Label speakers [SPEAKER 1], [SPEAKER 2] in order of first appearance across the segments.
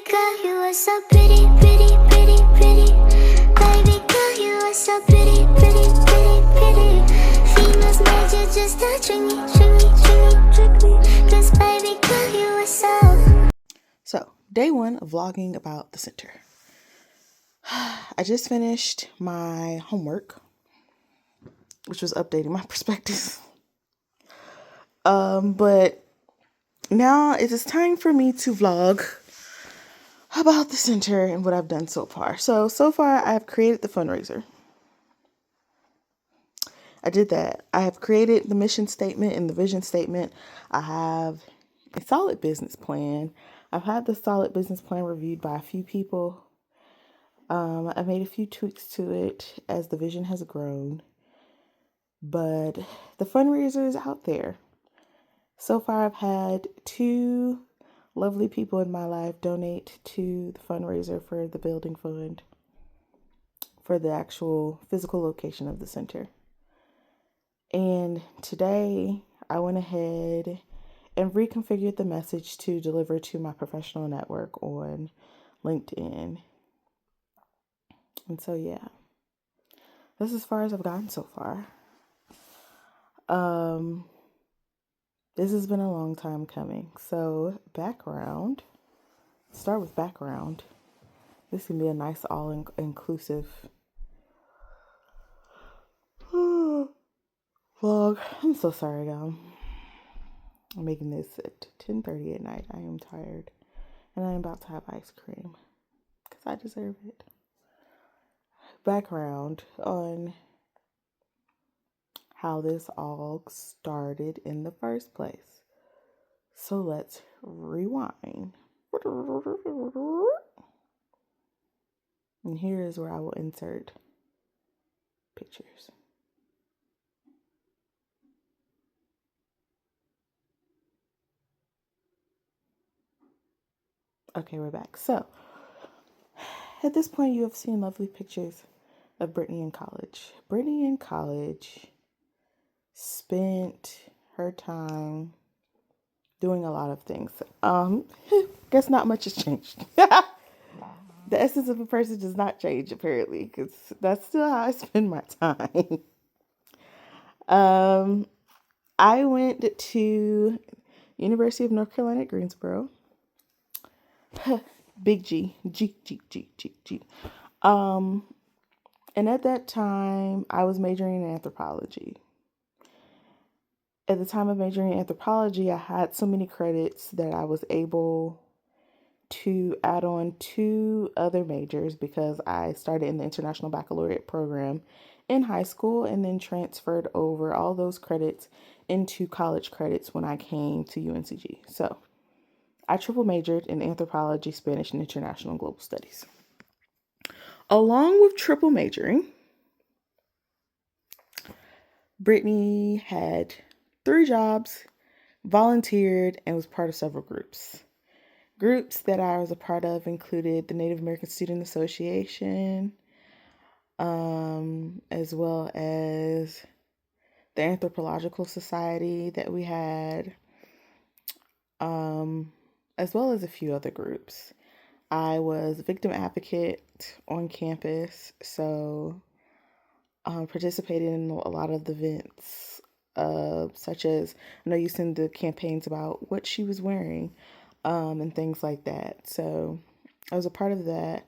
[SPEAKER 1] girl, you are so pretty, pretty, pretty, pretty. Baby girl, you are so pretty, pretty, pretty, pretty. Females made you just to trick me, trick me, trick me, trick me. 'Cause baby girl, you are so.
[SPEAKER 2] So, day one of vlogging about the center. I just finished my homework, which was updating my perspectives. But now it is time for me to vlog about the center and what I've done so far. So far I've created the fundraiser. I did that. I have created the mission statement and the vision statement. I have a solid business plan. I've had the solid business plan reviewed by a few people. I made a few tweaks to it as the vision has grown. But the fundraiser is out there. So far, I've had 2 lovely people in my life donate to the fundraiser for the building fund for the actual physical location of the center. And today, I went ahead and reconfigured the message to deliver to my professional network on LinkedIn. And so, yeah, this is as far as I've gotten so far. This has been a long time coming. So background, start with background. This can be a nice all-inclusive vlog. I'm so sorry, y'all. I'm making this at 10:30 at night. I am tired. And I'm about to have ice cream because I deserve it. Background on how this all started in the first place. So let's rewind. And here is where I will insert pictures. Okay, we're back. So, at this point, you have seen lovely pictures of Brittany in college. Brittany in college spent her time doing a lot of things. Guess not much has changed. The essence of a person does not change, apparently, because that's still how I spend my time. I went to University of North Carolina at Greensboro. Big G. And at that time, I was majoring in anthropology. At the time of majoring in anthropology, I had so many credits that I was able to add on 2 other majors because I started in the International Baccalaureate program in high school and then transferred over all those credits into college credits when I came to UNCG. So I triple majored in anthropology, Spanish, and international global studies. Along with triple majoring, Brittany had 3 jobs, volunteered, and was part of several groups. Groups that I was a part of included the Native American Student Association, as well as the Anthropological Society that we had, as well as a few other groups. I was a victim advocate on campus, so participated in a lot of the events, such as, I know you send the campaigns about what she was wearing, and things like that. So I was a part of that.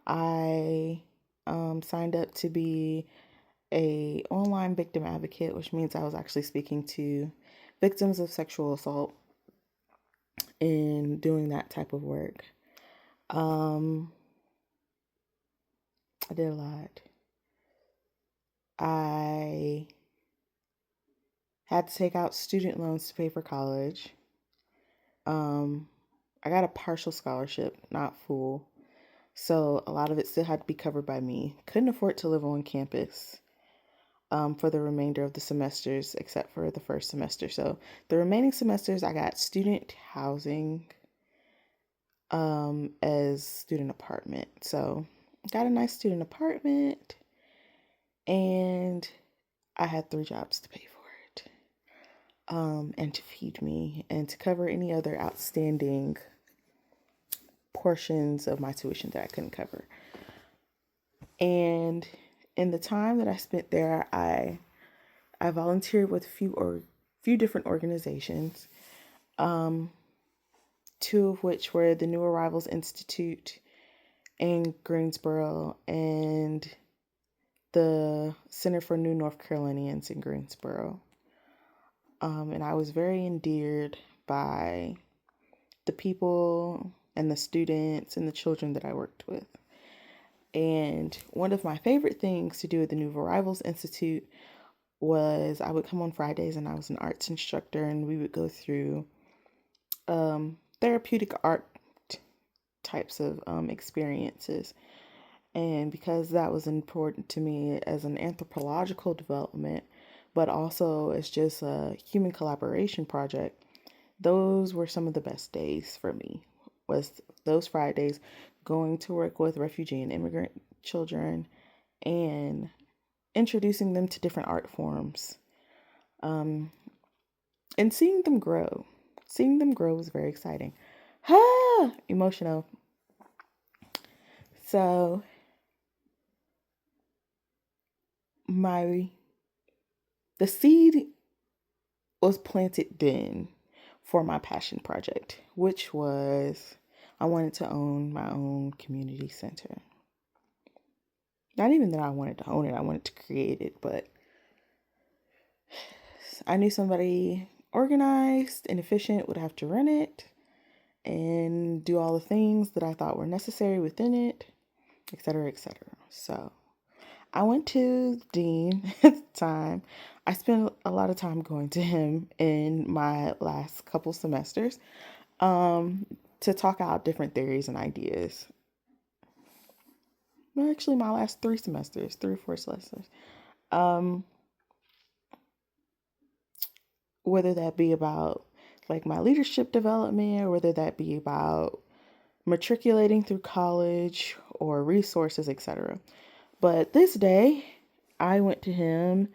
[SPEAKER 2] I signed up to be a online victim advocate, which means I was actually speaking to victims of sexual assault and doing that type of work. I did a lot. I had to take out student loans to pay for college. I got a partial scholarship, not full. So a lot of it still had to be covered by me. Couldn't afford to live on campus for the remainder of the semesters, except for the first semester. So the remaining semesters, I got student housing as student apartment. So I got a nice student apartment, and I had 3 jobs to pay for it, and to feed me and to cover any other outstanding portions of my tuition that I couldn't cover. And in the time that I spent there, I volunteered with a few different organizations, two of which were the New Arrivals Institute in Greensboro and the Center for New North Carolinians in Greensboro. And I was very endeared by the people and the students and the children that I worked with. And one of my favorite things to do at the New Arrivals Institute was I would come on Fridays, and I was an arts instructor, and we would go through therapeutic art types of experiences. And because that was important to me as an anthropological development, but also as just a human collaboration project, those were some of the best days for me, was those Fridays going to work with refugee and immigrant children and introducing them to different art forms, and seeing them grow. Seeing them grow was very exciting. Emotional. So the seed was planted then for my passion project, which was I wanted to own my own community center. Not even that I wanted to own it, I wanted to create it, but I knew somebody organized and efficient would have to run it and do all the things that I thought were necessary within it, etc., etc. So I went to the dean at the time. I spent a lot of time going to him in my last couple semesters to talk out different theories and ideas. Well, actually, my last 3 or 4 semesters. Whether that be about like my leadership development, or whether that be about matriculating through college or resources, etc. But this day, I went to him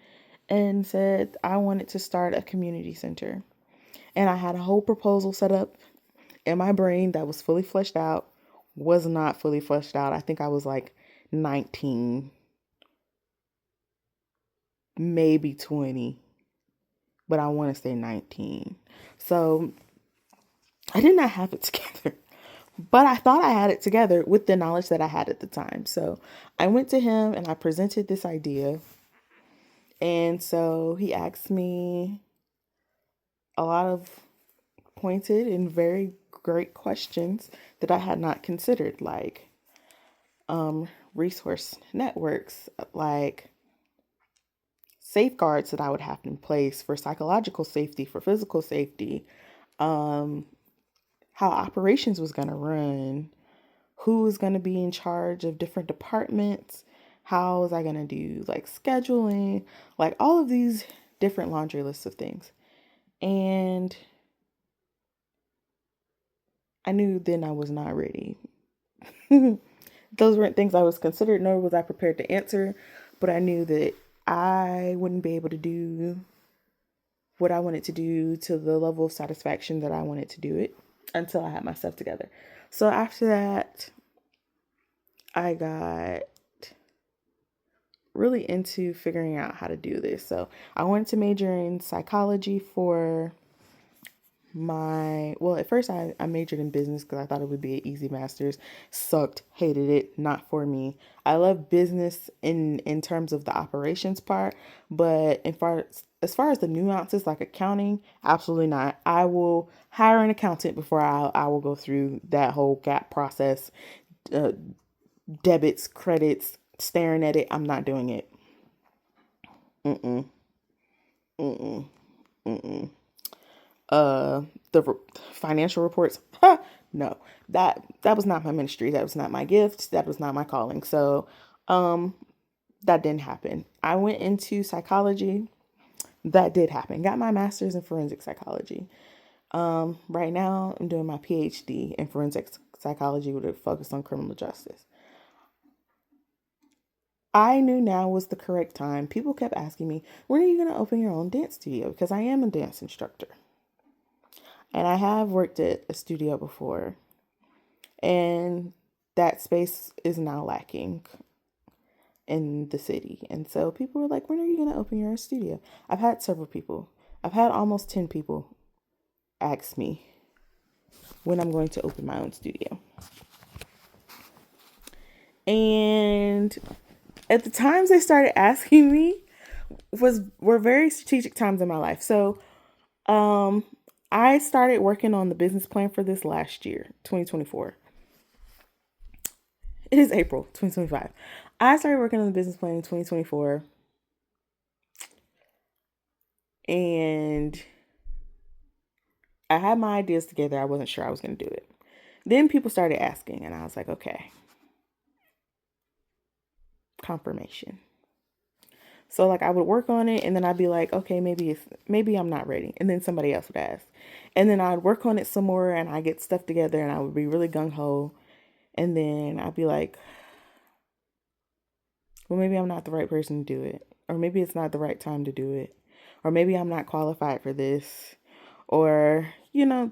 [SPEAKER 2] and said I wanted to start a community center. And I had a whole proposal set up in my brain that was fully fleshed out, was not fully fleshed out. I think I was like 19, maybe 20, but I want to say 19. So I did not have it together, but I thought I had it together with the knowledge that I had at the time. So I went to him and I presented this idea. And so he asked me a lot of pointed and very great questions that I had not considered, like resource networks, like safeguards that I would have in place for psychological safety, for physical safety, how operations was going to run, who was going to be in charge of different departments, how was I going to do like scheduling, like all of these different laundry lists of things. And I knew then I was not ready. Those weren't things I was considered, nor was I prepared to answer, but I knew that I wouldn't be able to do what I wanted to do to the level of satisfaction that I wanted to do it until I had my stuff together. So after that, I got really into figuring out how to do this. So I wanted to major in psychology for at first I majored in business because I thought it would be an easy master's. Sucked, hated it, not for me. I love business in terms of the operations part, but as far as the nuances like accounting, absolutely not. I will hire an accountant before I will go through that whole gap process, debits, credits, staring at it. I'm not doing it. Mm-mm. Mm-mm. Mm-mm. The financial reports. No, that was not my ministry. That was not my gift. That was not my calling. So, that didn't happen. I went into psychology. That did happen. Got my master's in forensic psychology. Right now I'm doing my PhD in forensic psychology with a focus on criminal justice. I knew now was the correct time. People kept asking me, when are you going to open your own dance studio? Because I am a dance instructor. And I have worked at a studio before. And that space is now lacking in the city. And so people were like, when are you going to open your own studio? I've had several people, I've had almost 10 people ask me when I'm going to open my own studio. And at the times they started asking me were very strategic times in my life. So I started working on the business plan for this last year, 2024. It is April 2025. I started working on the business plan in 2024. And I had my ideas together. I wasn't sure I was going to do it. Then people started asking, and I was like, okay. Confirmation. So like I would work on it, and then I'd be like, okay, maybe I'm not ready. And then somebody else would ask. And then I'd work on it some more, and I get stuff together, and I would be really gung-ho. And then I'd be like, well, maybe I'm not the right person to do it. Or maybe it's not the right time to do it. Or maybe I'm not qualified for this. Or,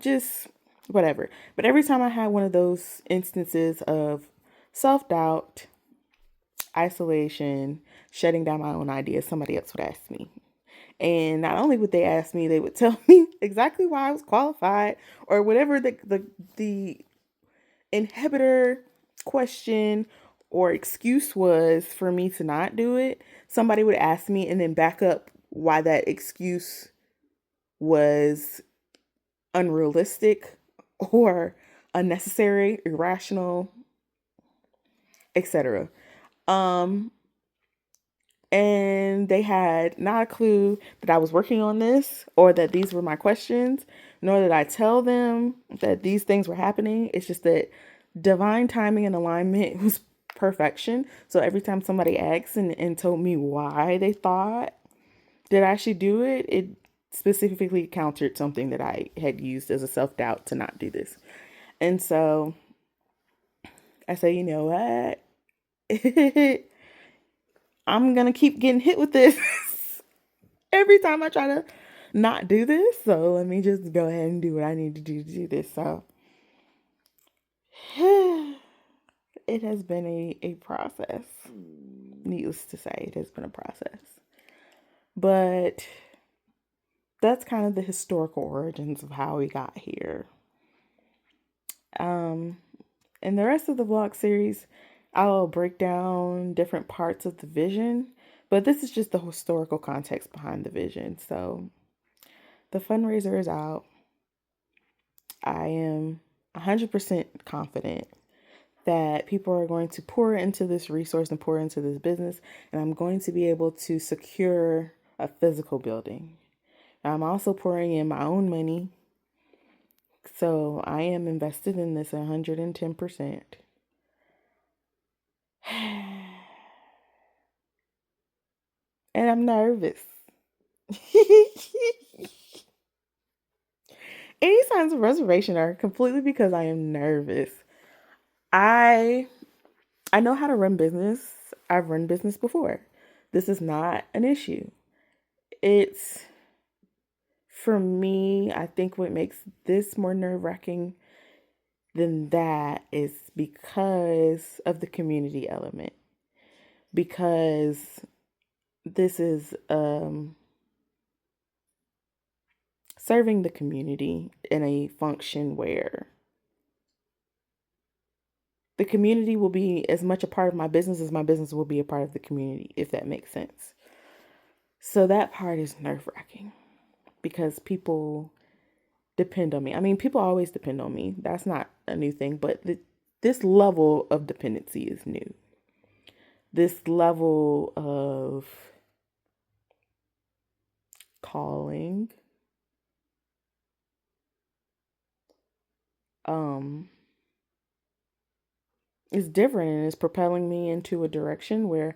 [SPEAKER 2] just whatever. But every time I had one of those instances of self-doubt, isolation, shutting down my own ideas, somebody else would ask me. And not only would they ask me, they would tell me exactly why I was qualified or whatever the inhibitor question or excuse was for me to not do it. Somebody would ask me and then back up why that excuse was unrealistic or unnecessary, irrational, etc. And they had not a clue that I was working on this or that these were my questions, nor did I tell them that these things were happening. It's just that divine timing and alignment was perfection. So every time somebody asked and told me why they thought that I should do it, it specifically countered something that I had used as a self-doubt to not do this. And so I say, you know what? I'm going to keep getting hit with this every time I try to not do this. So let me just go ahead and do what I need to do this. So it has been a process. Needless to say, it has been a process. But that's kind of the historical origins of how we got here. In the rest of the vlog series, I'll break down different parts of the vision, but this is just the historical context behind the vision. So the fundraiser is out. I am 100% confident that people are going to pour into this resource and pour into this business, and I'm going to be able to secure a physical building. I'm also pouring in my own money. So I am invested in this 110%. And I'm nervous. Any signs of reservation are completely because I am nervous. I know how to run business. I've run business before. This is not an issue. It's, for me, I think what makes this more nerve-wracking than that is because of the community element. Because this is serving the community in a function where the community will be as much a part of my business as my business will be a part of the community, if that makes sense. So that part is nerve-wracking because people depend on me. I mean, people always depend on me. That's not a new thing, but this level of dependency is new. This level of calling, is different, and it's propelling me into a direction where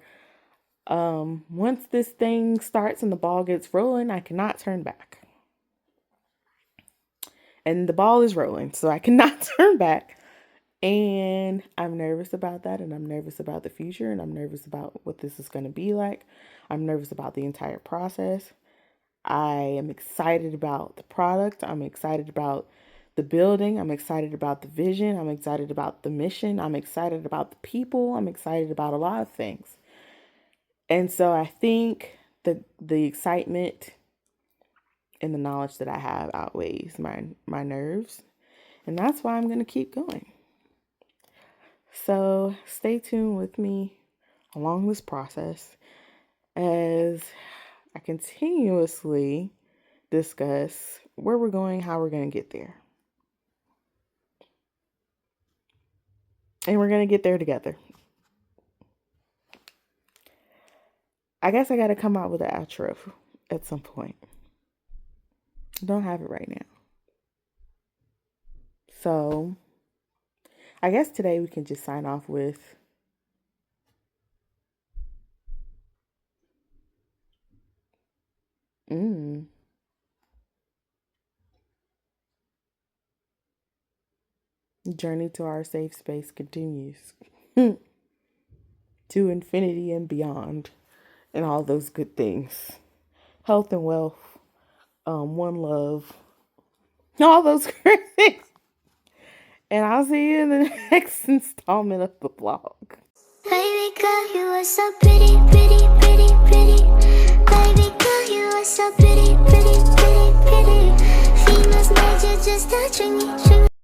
[SPEAKER 2] once this thing starts and the ball gets rolling, I cannot turn back. And the ball is rolling, so I cannot turn back. And I'm nervous about that, and I'm nervous about the future, and I'm nervous about what this is going to be like. I'm nervous about the entire process. I am excited about the product. I'm excited about the building. I'm excited about the vision. I'm excited about the mission. I'm excited about the people. I'm excited about a lot of things. And so I think the excitement and the knowledge that I have outweighs my nerves. And that's why I'm going to keep going. So stay tuned with me along this process as I continuously discuss where we're going, how we're going to get there. And we're going to get there together. I guess I got to come out with an outro at some point. Don't have it right now. So I guess today we can just sign off with journey to our safe space continues to infinity and beyond, and all those good things, health and wealth, one love, all those great things. And I'll see you in the next installment of the vlog.
[SPEAKER 1] Baby girl, you are so pretty, pretty, pretty, pretty. Baby girl, you are so pretty, pretty, pretty, pretty. Females made you just touching me.